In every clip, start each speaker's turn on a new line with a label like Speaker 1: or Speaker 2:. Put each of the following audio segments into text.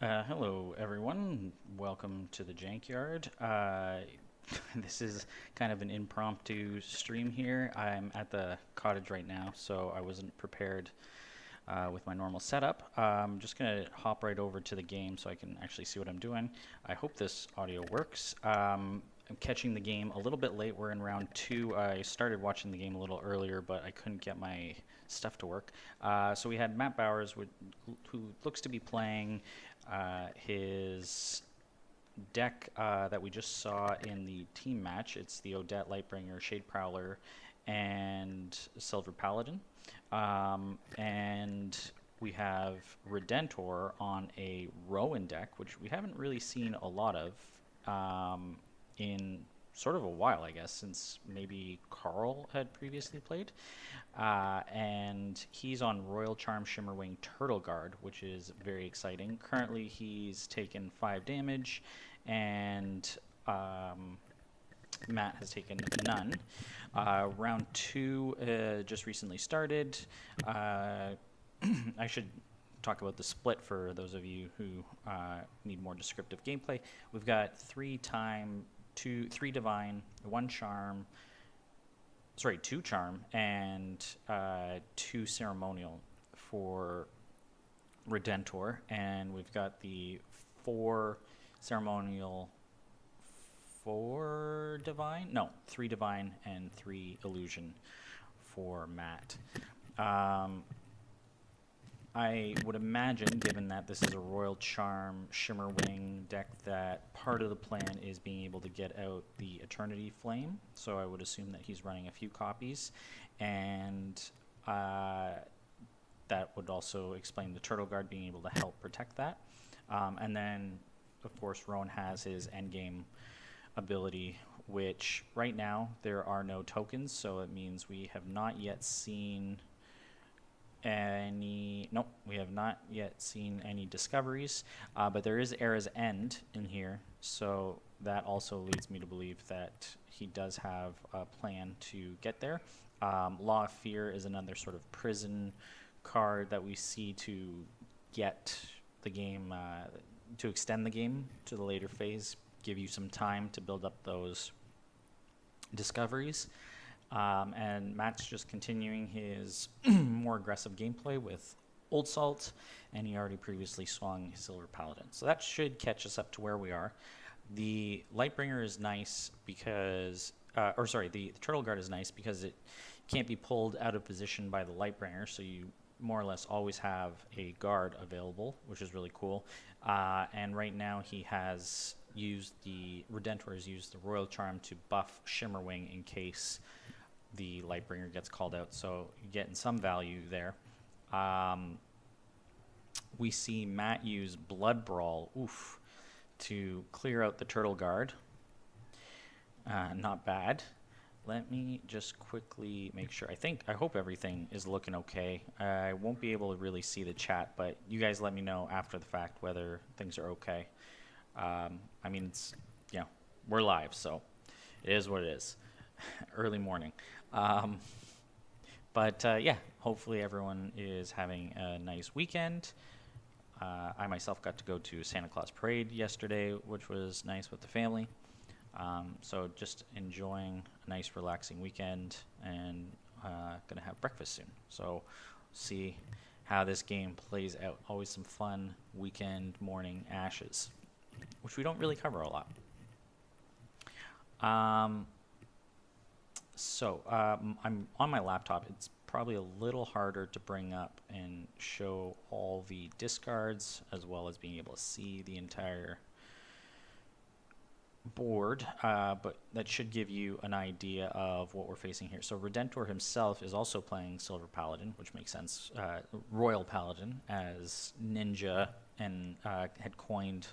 Speaker 1: Hello, everyone. Welcome to the Jankyard. This is kind of an impromptu stream here. I'm at the cottage right now, so I wasn't prepared with my normal setup. I'm just going to hop right over to the game so I can actually see what I'm doing. I hope this audio works. I'm catching the game a little bit late. We're in round two. I started watching the game a little earlier, but I couldn't get my stuff to work. So we had Matt Bowers, who looks to be playing his deck that we just saw in the team match. It's the Odette, Lightbringer, Shade Prowler, and Silver Paladin. And we have Redentor on a Rowan deck, which we haven't really seen a lot of in sort of a while, I guess, since maybe Carl had previously played. And he's on Royal Charm Shimmerwing Turtle Guard, which is very exciting. Currently, he's taken 5 damage, and Matt has taken none. Round 2 just recently started. I should talk about the split for those of you who need more descriptive gameplay. We've got 3 divine, 1 charm, 2 charm, and 2 ceremonial for Redentor, and we've got the 4 ceremonial, 4 divine, no, 3 divine and 3 illusion for Matt. I would imagine, given that this is a Royal Charm Shimmerwing deck, that part of the plan is being able to get out the Eternity Flame. So I would assume that he's running a few copies, and that would also explain the Turtle Guard being able to help protect that. And then, of course, Rowan has his endgame ability, which right now there are no tokens, so it means we have not yet seen we have not yet seen any discoveries, but there is Era's End in here, so that also leads me to believe that he does have a plan to get there. Law of Fear is another sort of prison card that we see to get the game, to extend the game to the later phase, give you some time to build up those discoveries. And Matt's just continuing his more aggressive gameplay with Old Salt, and he already previously swung his Silver Paladin. So that should catch us up to where we are. The Lightbringer is nice because, the Turtle Guard is nice because it can't be pulled out of position by the Lightbringer, so you more or less always have a guard available, which is really cool. And right now he has Redentor has used the Royal Charm to buff Shimmerwing in case the Lightbringer gets called out, so you're getting some value there. We see Matt use Blood Brawl, to clear out the Turtle Guard. Not bad. Let me just quickly make sure. I hope everything is looking okay. I won't be able to really see the chat, but you guys let me know after the fact whether things are okay. It's, we're live, so it is what it is. Early morning. Hopefully everyone is having a nice weekend. I myself got to go to Santa Claus Parade yesterday, which was nice with the family. So just enjoying a nice relaxing weekend, and gonna have breakfast soon. So see how this game plays out. Always some fun weekend morning ashes, which we don't really cover a lot. I'm on my laptop. It's probably a little harder to bring up and show all the discards, as well as being able to see the entire board, but that should give you an idea of what we're facing here. So Redentor himself is also playing Silver Paladin, which makes sense. Royal Paladin, as Ninja and had coined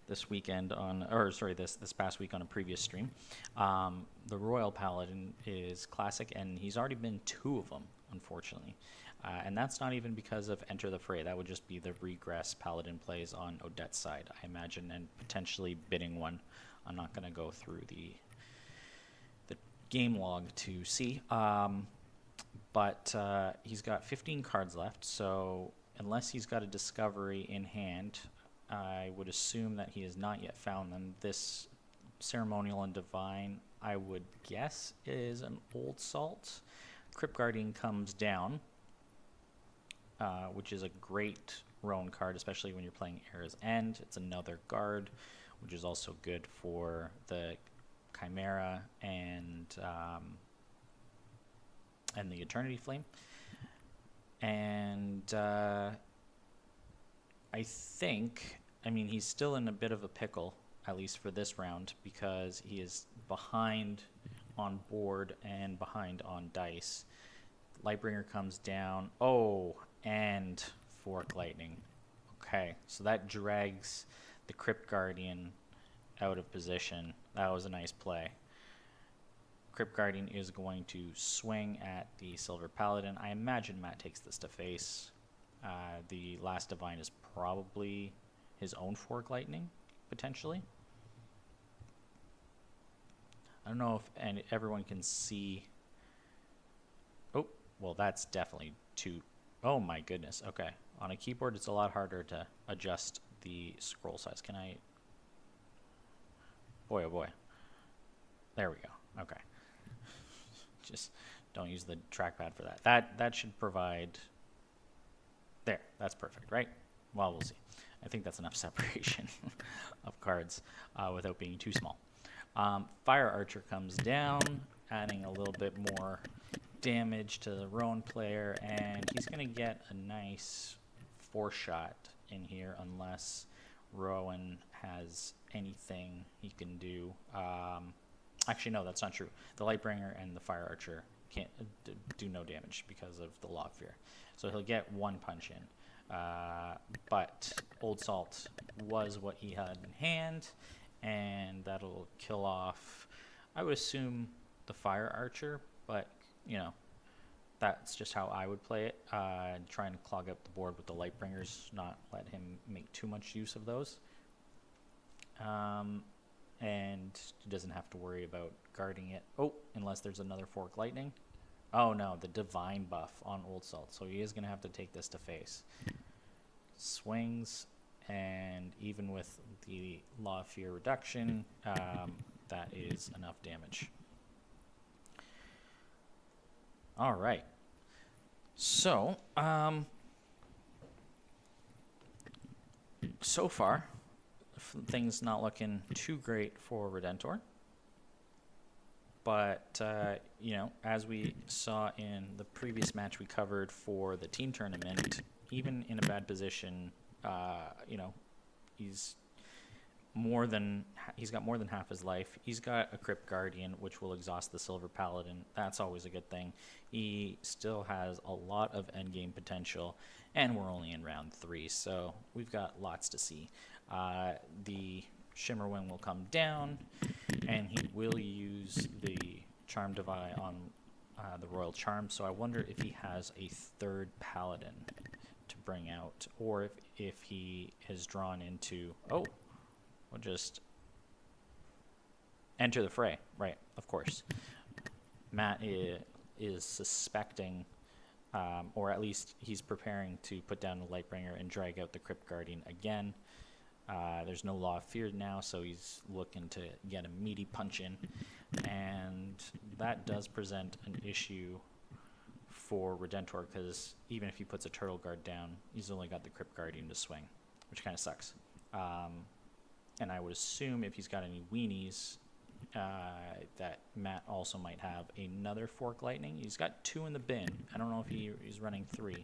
Speaker 1: this weekend this past week on a previous stream. The Royal Paladin is classic, and he's already been 2 of them, unfortunately. And that's not even because of Enter the Fray. That would just be the regress Paladin plays on Odette's side, I imagine, and potentially bidding one. I'm not going to go through the game log to see. But he's got 15 cards left, so unless he's got a discovery in hand, I would assume that he has not yet found them. This Ceremonial and Divine, I would guess, is an Old Salt. Crypt Guardian comes down, which is a great Rowan card, especially when you're playing Era's End. It's another guard, which is also good for the Chimera and the Eternity Flame. And I think, I mean, he's still in a bit of a pickle, at least for this round, because he is behind on board and behind on dice. Lightbringer comes down. Oh, and Fork Lightning. Okay, so that drags the Crypt Guardian out of position. That was a nice play. Crypt Guardian is going to swing at the Silver Paladin. I imagine Matt takes this to face. The last Divine is probably his own Fork Lightning, potentially. I don't know if everyone can see. Oh, well, that's definitely too. Oh my goodness. Okay, on a keyboard, it's a lot harder to adjust the scroll size. Can I? Boy, oh boy. There we go. Okay. Just don't use the trackpad for that. That should provide. There, that's perfect, right? Well, we'll see. I think that's enough separation of cards without being too small. Fire Archer comes down, adding a little bit more damage to the Rowan player, and he's going to get a nice 4-shot in here unless Rowan has anything he can do. Actually, no, that's not true. The Lightbringer and the Fire Archer can't do no damage because of the Law of Fear. So he'll get 1 punch in. But Old Salt was what he had in hand, and that'll kill off, I would assume, the Fire Archer, but, you know, that's just how I would play it. Try and clog up the board with the Lightbringers, not let him make too much use of those. And he doesn't have to worry about guarding it. Oh, unless there's another Fork Lightning. Oh no, the Divine buff on Old Salt. So he is going to have to take this to face. Swings, and even with the Law of Fear reduction, that is enough damage. All right. So, so far, things not looking too great for Redentor. But, you know, as we saw in the previous match we covered for the team tournament, even in a bad position, you know, he's got more than half his life. He's got a Crypt Guardian, which will exhaust the Silver Paladin. That's always a good thing. He still has a lot of endgame potential, and we're only in round 3, so we've got lots to see. The Shimmerwing will come down, and he will use the Charm Divide on the Royal Charm, so I wonder if he has a 3rd Paladin to bring out, or if he has drawn into... Oh, we'll just enter the fray. Right, of course. Matt is suspecting, or at least he's preparing to put down the Lightbringer and drag out the Crypt Guardian again. There's no Law of Fear now, so he's looking to get a meaty punch in. And that does present an issue for Redentor, because even if he puts a Turtle Guard down, he's only got the Crypt Guardian to swing, which kind of sucks. And I would assume if he's got any weenies, that Matt also might have another Fork Lightning. He's got 2 in the bin. I don't know if he's running 3.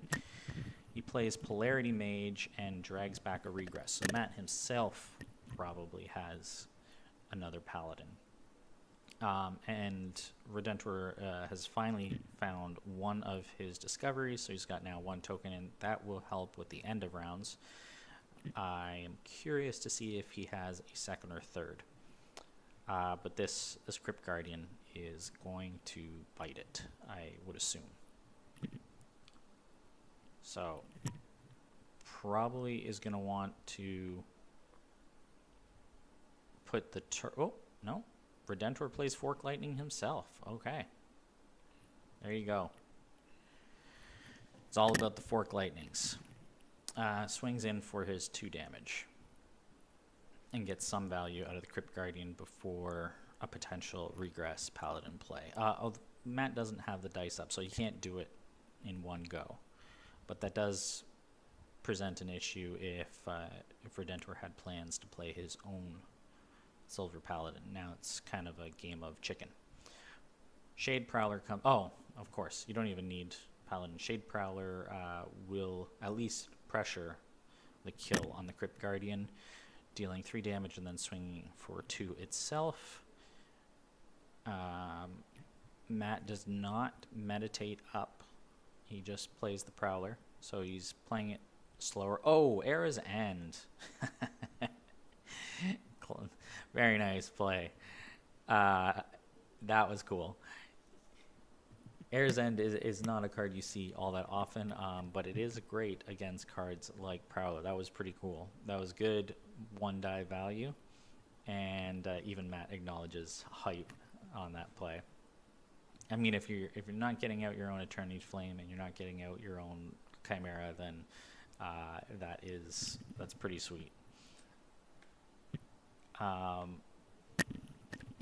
Speaker 1: He plays Polarity Mage and drags back a Regress. So Matt himself probably has another Paladin. And Redentor has finally found one of his discoveries, so he's got now 1 token, and that will help with the end of rounds. I am curious to see if he has a 2nd or 3rd. But this Crypt Guardian is going to bite it, I would assume. So, probably is going to want to put the... Oh, no. Redentor plays Fork Lightning himself. Okay. There you go. It's all about the Fork Lightnings. Swings in for his 2 damage. and get some value out of the Crypt Guardian before a potential regress Paladin play. Matt doesn't have the dice up, so you can't do it in one go. But that does present an issue if Redentor had plans to play his own Silver Paladin. Now it's kind of a game of chicken. Shade Prowler comes... Oh, of course, you don't even need Paladin. Shade Prowler will at least pressure the kill on the Crypt Guardian, dealing 3 damage and then swinging for 2 itself. Matt does not meditate up. He just plays the Prowler, so he's playing it slower. Oh, Era's End. Very nice play. That was cool. Era's End is not a card you see all that often, but it is great against cards like Prowler. That was pretty cool. That was good 1-die value, and even Matt acknowledges hype on that play. I mean, if you're not getting out your own Eternity's Flame and you're not getting out your own Chimera, then that's pretty sweet.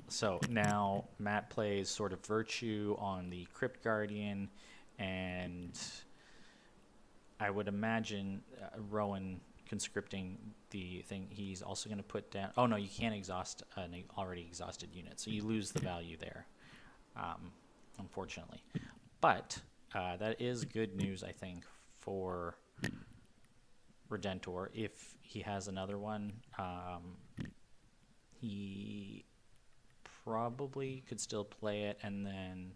Speaker 1: So now Matt plays Sword of Virtue on the Crypt Guardian, and I would imagine Rowan conscripting the thing. He's also going to put down... Oh, no, you can't exhaust an already exhausted unit, so you lose the value there, unfortunately. But that is good news, I think, for Redentor. If he has another one, he probably could still play it, and then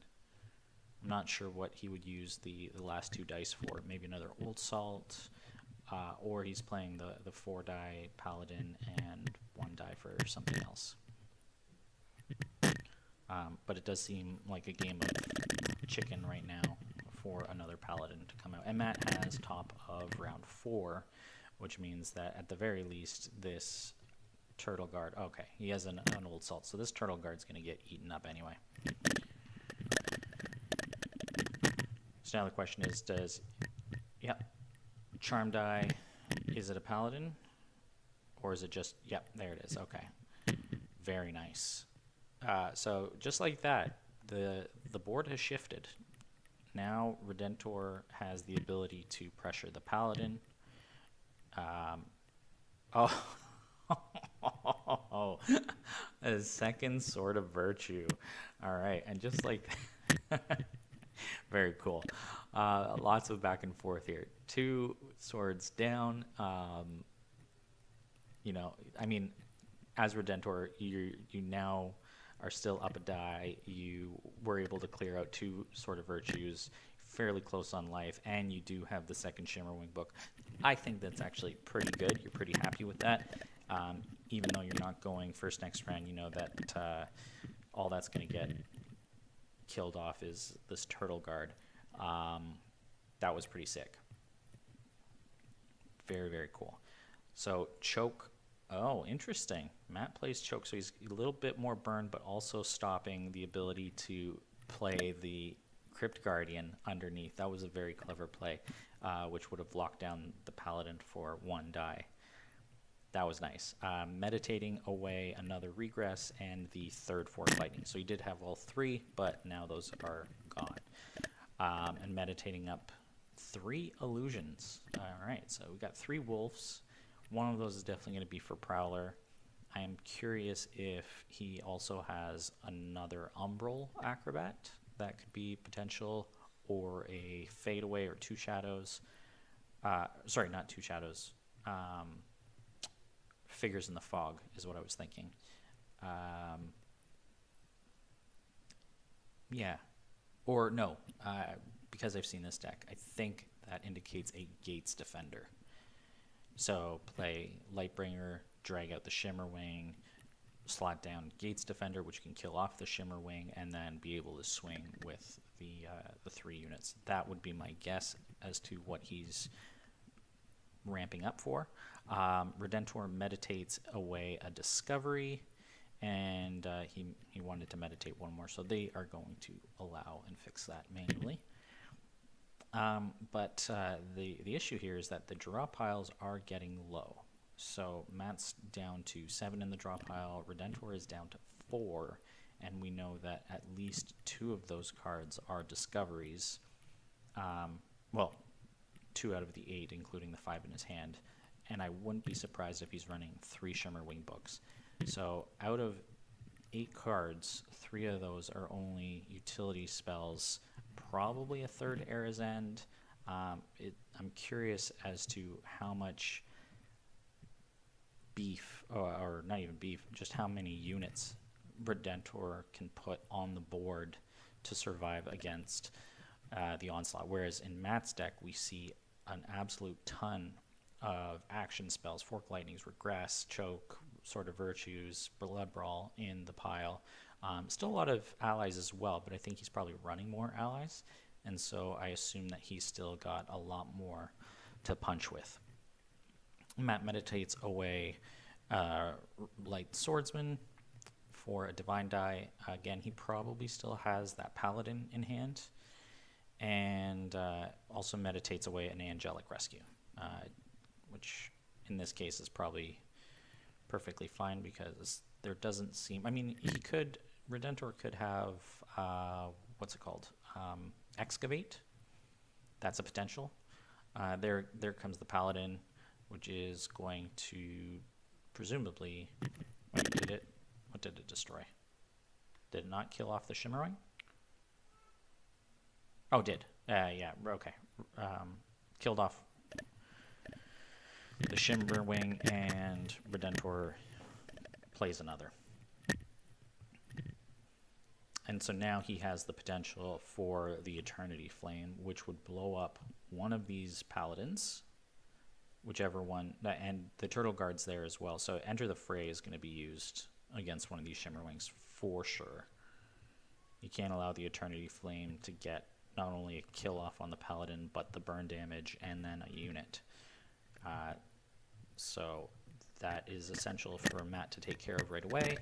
Speaker 1: I'm not sure what he would use the last 2 dice for. Maybe another Old Salt, or he's playing the 4-die Paladin and 1 die for something else. But it does seem like a game of chicken right now for another Paladin to come out. And Matt has top of round 4, which means that at the very least this Turtle Guard... Okay, he has an Old Salt, so this Turtle Guard's going to get eaten up anyway. So now the question is, Yep. Charm Die, is it a Paladin? Or is it just... Yep, there it is. Okay. Very nice. So just like that, the board has shifted. Now Redentor has the ability to pressure the Paladin. A second Sword of Virtue. All right, and just like very cool. Lots of back and forth here. 2 swords down. You know, I mean, as Redentor, you now are still up a die. You were able to clear out 2 Sword of Virtues, fairly close on life, and you do have the second Shimmerwing book. I think that's actually pretty good. You're pretty happy with that. Even though you're not going first next round, you know that all that's going to get killed off is this Turtle Guard. That was pretty sick. Very, very cool. So Choke. Oh, interesting. Matt plays Choke, so he's a little bit more burned, but also stopping the ability to play the Crypt Guardian underneath. That was a very clever play, which would have locked down the Paladin for 1 die. That was nice. Meditating away another Regress and the 3rd Force Lightning. So he did have all 3, but now those are gone. And meditating up 3 Illusions. All right, so we got 3 Wolves. One of those is definitely going to be for Prowler. I am curious if he also has another Umbral Acrobat. That could be potential, or a Fadeaway or 2 Shadows. Sorry, not 2 Shadows. Figures in the Fog is what I was thinking. Yeah. Or no, because I've seen this deck, I think that indicates a Gates Defender. So play Lightbringer, drag out the Shimmerwing, slot down Gates Defender, which can kill off the Shimmerwing, and then be able to swing with the 3 units. That would be my guess as to what he's ramping up for. Redentor meditates away a Discovery, and he wanted to meditate 1 more, so they are going to allow and fix that manually. But the issue here is that the draw piles are getting low. So Matt's down to 7 in the draw pile. Redentor is down to 4. And we know that at least 2 of those cards are discoveries. Well, 2 out of the 8, including the 5 in his hand. And I wouldn't be surprised if he's running 3 Shimmerwing books. So out of 8 cards, 3 of those are only utility spells, probably a third Era's End. I'm curious as to how much beef, or not even beef, just how many units Redentor can put on the board to survive against the onslaught. Whereas in Matt's deck, we see an absolute ton of action spells: Fork Lightnings, Regress, Choke, Sword of Virtues, Blood Brawl in the pile. Still a lot of allies as well, but I think he's probably running more allies, and so I assume that he's still got a lot more to punch with. Matt meditates away Light Swordsman for a Divine Die. Again, he probably still has that Paladin in hand, and also meditates away an Angelic Rescue, which in this case is probably perfectly fine because there doesn't seem, I mean, Redentor could have, what's it called? Excavate. That's a potential. There comes the Paladin, which is going to presumably, what did it destroy? Did it not kill off the Shimmerwing? Oh, it did. Yeah, okay. Killed off the Shimmerwing, and Redentor plays another. And so now he has the potential for the Eternity Flame, which would blow up one of these Paladins, whichever one, and the Turtle Guard's there as well. So Enter the Fray is going to be used against one of these Shimmerwings for sure. You can't allow the Eternity Flame to get not only a kill off on the Paladin, but the burn damage and then a unit. So that is essential for Matt to take care of right away,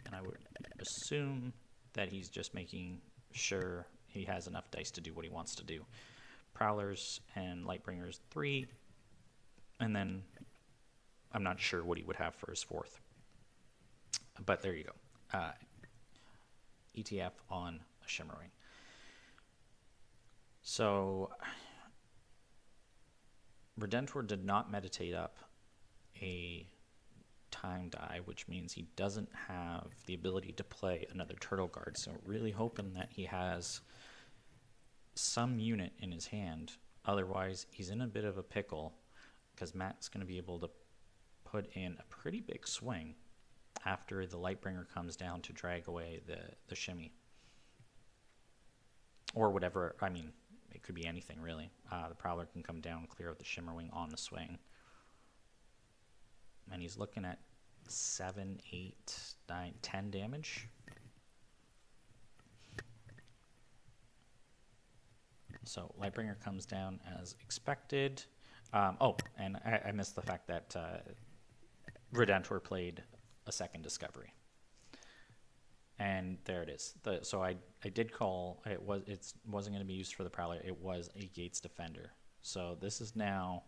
Speaker 1: and I would assume that he's just making sure he has enough dice to do what he wants to do. Prowlers and Lightbringers 3, and then I'm not sure what he would have for his 4th. But there you go. ETF on a Shimmerwing. So Redentor did not meditate up a time die, which means he doesn't have the ability to play another Turtle Guard. So really hoping that he has some unit in his hand. Otherwise, he's in a bit of a pickle because Matt's going to be able to put in a pretty big swing after the Lightbringer comes down to drag away the shimmy. Or whatever, I mean, it could be anything really. The Prowler can come down, clear out the Shimmerwing on the swing. And he's looking at 7, 8, 9, 10 damage. So Lightbringer comes down as expected. And I missed the fact that Redentor played a second Discovery. And there it is. So I did call, it wasn't going to be used for the Prowler, it was a Gates Defender. So this is now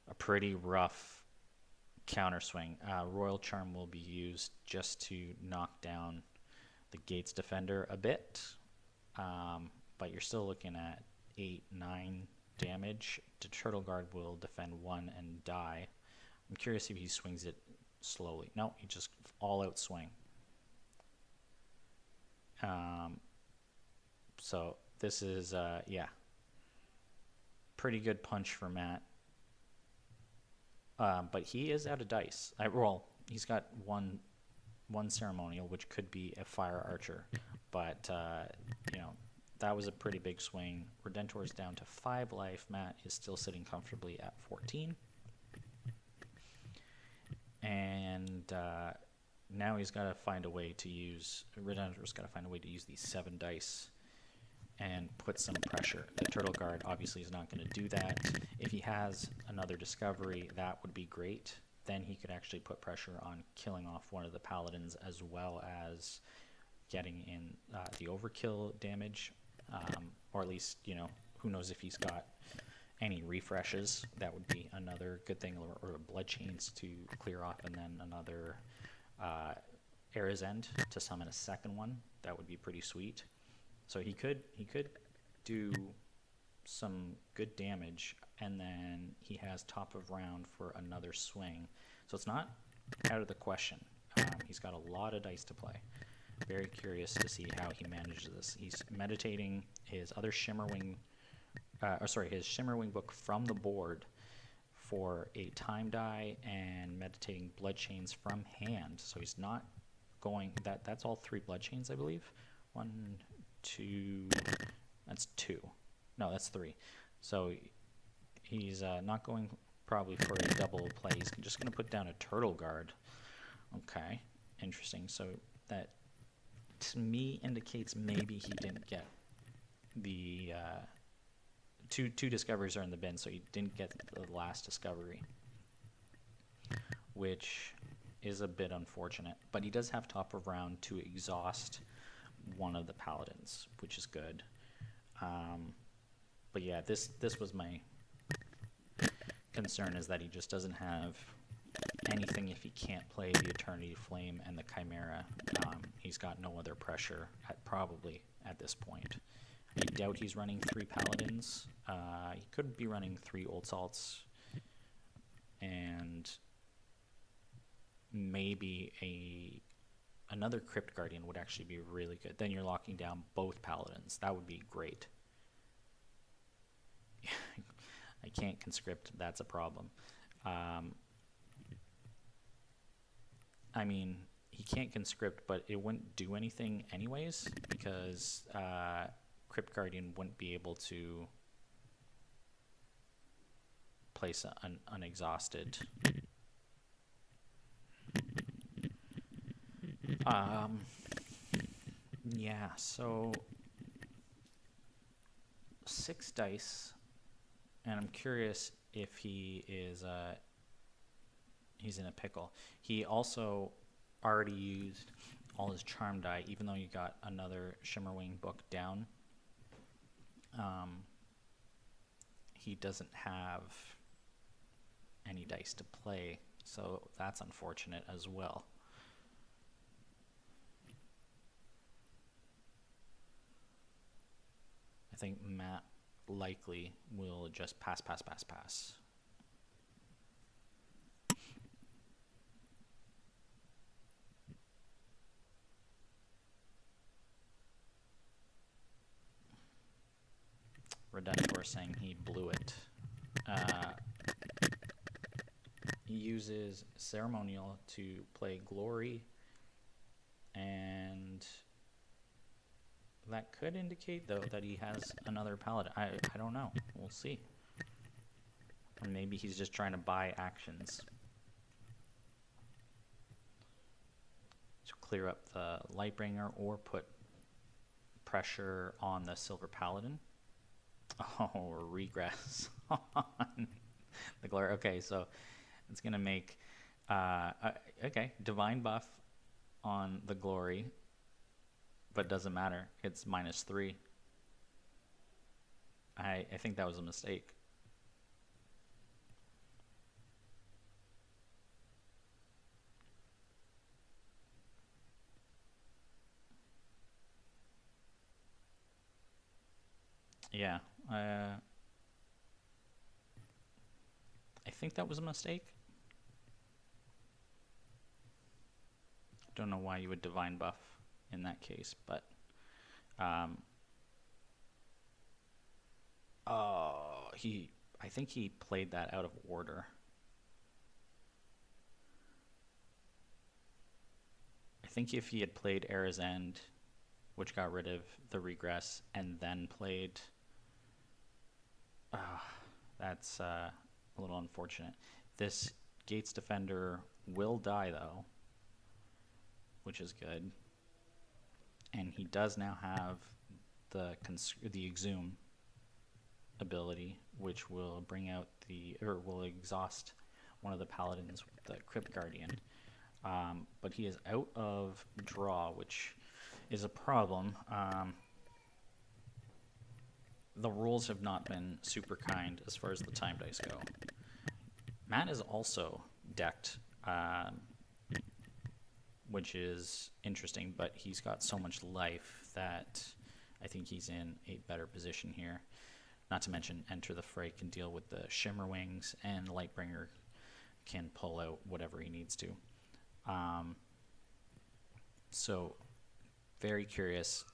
Speaker 1: a pretty rough counter swing. Royal Charm will be used just to knock down the Gates Defender a bit. But you're still looking at 8, 9 damage. The Turtle Guard will defend 1 and die. I'm curious if he swings it slowly. No, he just all out swing. So this is, yeah, pretty good punch for Matt. But he is out of dice. He's got one ceremonial, which could be a Fire Archer. But, that was a pretty big swing. Redentor's down to 5 life. Matt is still sitting comfortably at 14. And now he's got to find a way to use, Redentor's got to find a way to use these 7 dice and put some pressure. The Turtle Guard obviously is not going to do that. If he has another Discovery, that would be great. Then he could actually put pressure on killing off one of the Paladins as well as getting in the overkill damage. Or at least, who knows if he's got any refreshes. That would be another good thing, or blood chains to clear off, and then another Era's End to summon a second one. That would be pretty sweet. So he could do some good damage, and then he has top of round for another swing. So it's not out of the question. He's got a lot of dice to play. Very curious to see how he manages this. He's meditating his other Shimmerwing, his Shimmerwing book from the board for a time die, and meditating blood chains from hand. So he's not going. That's all 3 blood chains, I believe. 1, 2. That's 2. No, that's 3. So he's not going probably for a double play. He's just going to put down a Turtle Guard. Okay, interesting. So that to me indicates maybe he didn't get the two discoveries are in the bin, so he didn't get the last discovery, which is a bit unfortunate. But he does have top of round to exhaust one of the paladins, which is good. But yeah, this was my concern, is that he just doesn't have anything if he can't play the Eternity Flame and the Chimera. He's got no other pressure probably at this point. I doubt he's running 3 paladins. He could be running 3 Old Salts, and maybe another Crypt Guardian would actually be really good. Then you're locking down both paladins. That would be great. I can't conscript. That's a problem. I mean, he can't conscript, but it wouldn't do anything anyways, because Crypt Guardian wouldn't be able to place an unexhausted. Yeah, so 6 dice, and I'm curious if he is he's in a pickle. He also already used all his charm die, even though you got another Shimmerwing book down. He doesn't have any dice to play, so that's unfortunate as well. I think Matt likely will just pass. Redentor saying he blew it. He uses Ceremonial to play Glory, and that could indicate, though, that he has another paladin. I don't know. We'll see. Or maybe he's just trying to buy actions to clear up the Lightbringer, or put pressure on the Silver Paladin. Oh, or regress on the Glory. Okay, so it's going to make, okay, Divine buff on the Glory, but doesn't matter. It's -3. I think that was a mistake. Yeah. I think that was a mistake. Don't know why you would divine buff in that case, but I think he played that out of order. I think if he had played Era's End, which got rid of the regress, and then played, that's a little unfortunate. This Gates Defender will die, though, which is good. And he does now have the Exhume ability, which will bring out will exhaust one of the paladins with the Crypt Guardian. But he is out of draw, which is a problem. the rules have not been super kind as far as the time dice go. Matt is also decked, which is interesting, but he's got so much life that I think he's in a better position here. Not to mention, Enter the Fray can deal with the Shimmer Wings, and Lightbringer can pull out whatever he needs to. So, very curious.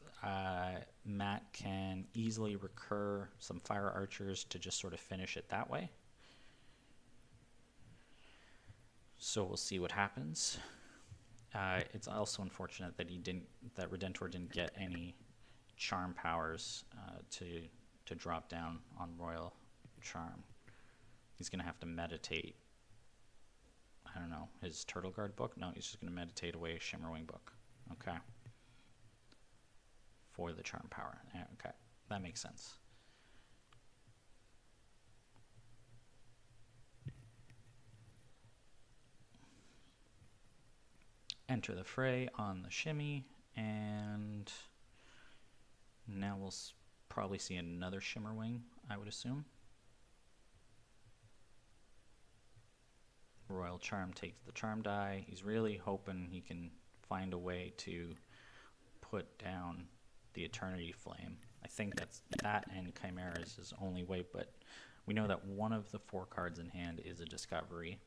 Speaker 1: Matt can easily recur some Fire Archers to just sort of finish it that way. So we'll see what happens. It's also unfortunate that that Redentor didn't get any charm powers to drop down on Royal Charm. He's going to have to meditate. I don't know, his Turtle Guard book? No, he's just going to meditate away Shimmerwing book. Okay. For the charm power. Yeah, okay, that makes sense. Enter the Fray on the shimmy, and now we'll probably see another Shimmerwing, I would assume. Royal Charm takes the charm die. He's really hoping he can find a way to put down the Eternity Flame. I think that and Chimera is his only way, but we know that one of the 4 cards in hand is a discovery.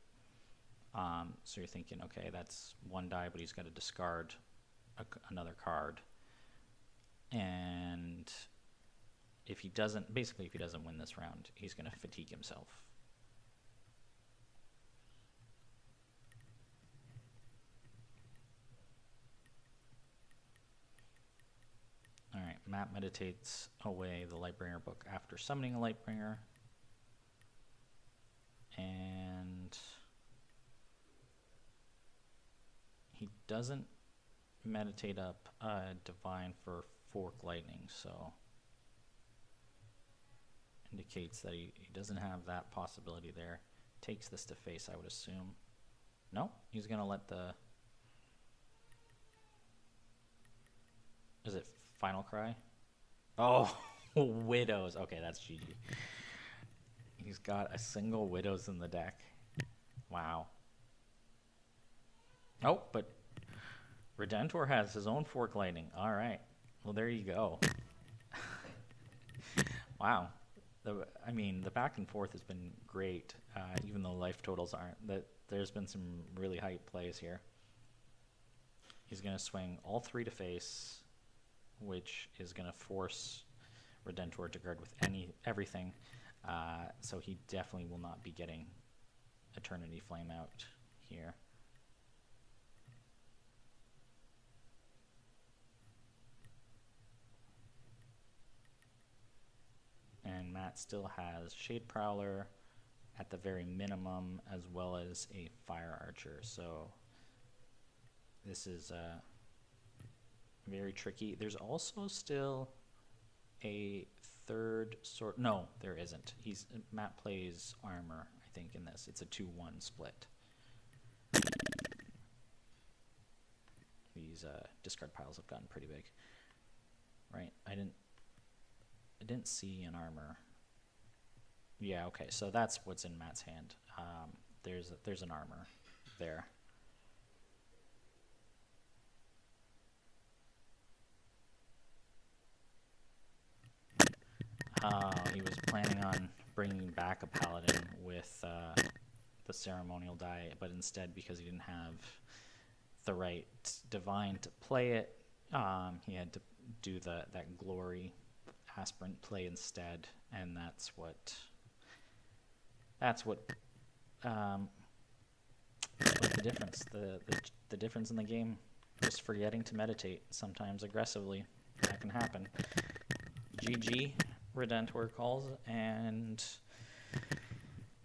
Speaker 1: So you're thinking, okay, that's 1 die, but he's got to discard another card. And if he doesn't win this round, he's going to fatigue himself. All right, Matt meditates away the Lightbringer book after summoning a Lightbringer. And he doesn't meditate up Divine for Fork Lightning, so indicates that he doesn't have that possibility there. Takes this to face, I would assume. No, he's going to let the... Is it Final Cry? Oh, Widows. Okay, that's GG. He's got a single Widows in the deck. Wow. Oh, but Redentor has his own Fork Lightning. All right. Well, there you go. Wow. The back and forth has been great, even though life totals aren't. There's been some really hype plays here. He's going to swing all 3 to face, which is going to force Redentor to guard with everything. So he definitely will not be getting Eternity Flame out here. And Matt still has Shade Prowler at the very minimum, as well as a Fire Archer. So this is very tricky. There's also still a third sort. No, there isn't. Matt plays Armor, I think, in this. It's a 2-1 split. These discard piles have gotten pretty big. Right, I didn't see an Armor. Yeah, okay, so that's what's in Matt's hand. There's an Armor there. He was planning on bringing back a Paladin with the ceremonial die, but instead, because he didn't have the right Divine to play it, he had to do that Glory Aspirant play instead, and that's what the difference. The difference in the game, just forgetting to meditate, sometimes aggressively. That can happen. GG, Redentor calls, and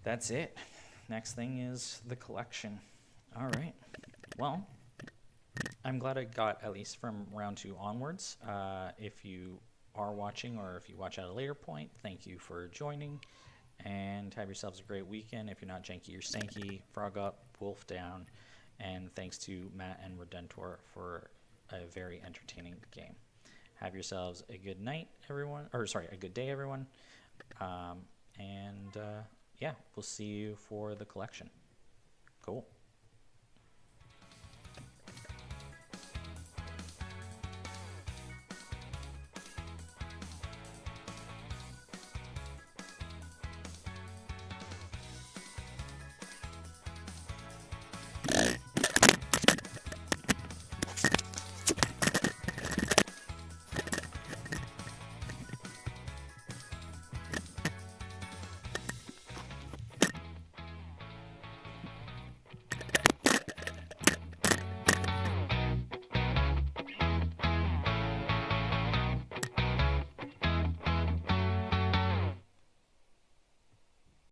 Speaker 1: that's it. Next thing is the collection. All right. Well, I'm glad I got at least from round 2 onwards. If you are watching, or if you watch at a later point, thank you for joining, and have yourselves a great weekend. If you're not janky or stanky, frog up, wolf down, and thanks to Matt and Redentor for a very entertaining game. Have yourselves a good night, everyone. Or sorry, a good day, everyone. And yeah, we'll see you for the collection. Cool.